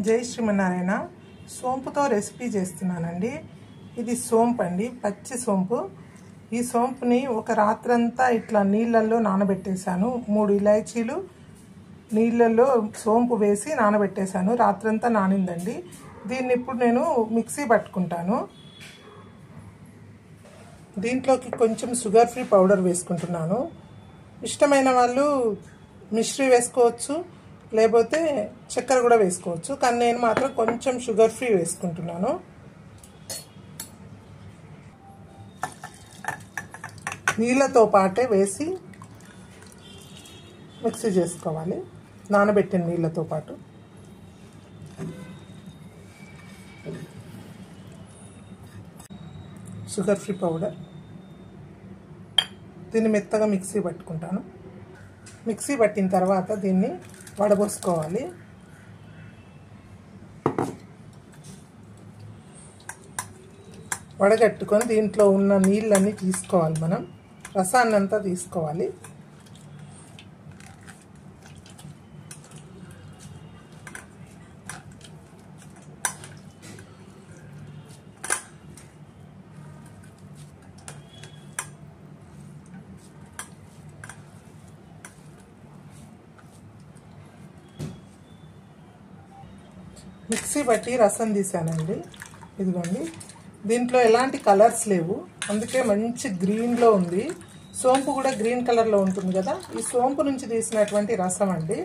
జై శ్రీమన్నారాయణ. సోంపుతో రెసిపీ చేస్తున్నానండి. ఇది సోంపు అండి, పచ్చి సోంపు. ఈ సోంపుని ఒక రాత్రంతా ఇట్లా నీళ్ళల్లో నానబెట్టేశాను. 3 ఇలాచీలు నీళ్ళల్లో సోంపు వేసి నానబెట్టేశాను. రాత్రంతా నానిందండి. దీన్ని ఇప్పుడు నేను మిక్సీ పట్టుకుంటాను. దీంట్లోకి కొంచెం షుగర్ ఫ్రీ పౌడర్ వేసుకుంటున్నాను. ఇష్టమైన వాళ్ళు మిశ్రీ వేసుకోవచ్చు, లేకపోతే చక్కెర కూడా వేసుకోవచ్చు. కానీ నేను మాత్రం కొంచెం షుగర్ ఫ్రీ వేసుకుంటున్నాను. నీళ్ళతో పాటే వేసి మిక్సీ చేసుకోవాలి, నానబెట్టిన నీళ్ళతో పాటు. షుగర్ ఫ్రీ పౌడర్, దీన్ని మెత్తగా మిక్సీ పట్టుకుంటాను. మిక్సీ పట్టిన తర్వాత దీన్ని వడబోసుకోవాలి. వడగట్టుకొని దీంట్లో ఉన్న నీళ్ళన్నీ తీసుకోవాలి. మనం రసాన్నంతా తీసుకోవాలి. మిక్సీ పట్టి రసం తీసానండి. ఇదిగోండి, దీంట్లో ఎలాంటి కలర్స్ లేవు, అందుకే మంచి గ్రీన్లో ఉంది. సోంపు కూడా గ్రీన్ కలర్లో ఉంటుంది కదా. ఈ సోంపు నుంచి తీసినటువంటి రసం అండి.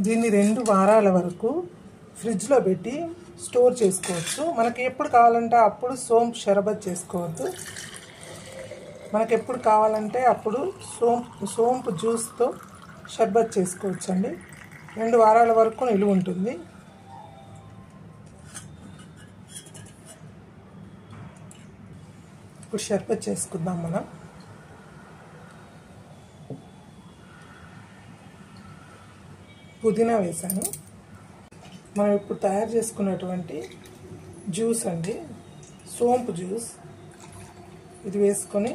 దీన్ని 2 వారాల వరకు ఫ్రిడ్జ్లో పెట్టి స్టోర్ చేసుకోవచ్చు. మనకి ఎప్పుడు కావాలంటే అప్పుడు సోంపు షర్బత్ చేసుకోవద్దు. మనకి ఎప్పుడు కావాలంటే అప్పుడు సోంపు జ్యూస్తో షర్బత్ చేసుకోవచ్చు అండి. 2 వారాల వరకు నిలువ ఉంటుంది. ఇప్పుడు షర్బత్ చేసుకుందాం మనం. పుదీనా వేసాను. మనం ఇప్పుడు తయారు చేసుకున్నటువంటి జ్యూస్ అండి, సోంపు జ్యూస్. ఇది వేసుకొని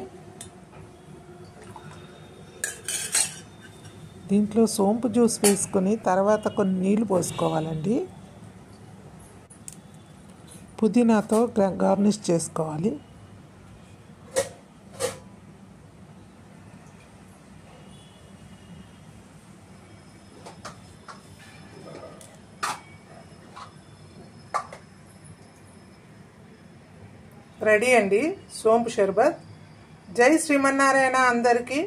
దీంట్లో సోంపు జ్యూస్ వేసుకొని తర్వాత కొన్ని నీళ్ళు పోసుకోవాలండి. పుదీనాతో గార్నిష్ చేసుకోవాలి. రెడీ అండి సోంపు షర్బత్. జై శ్రీమన్నారాయణ అందరికీ.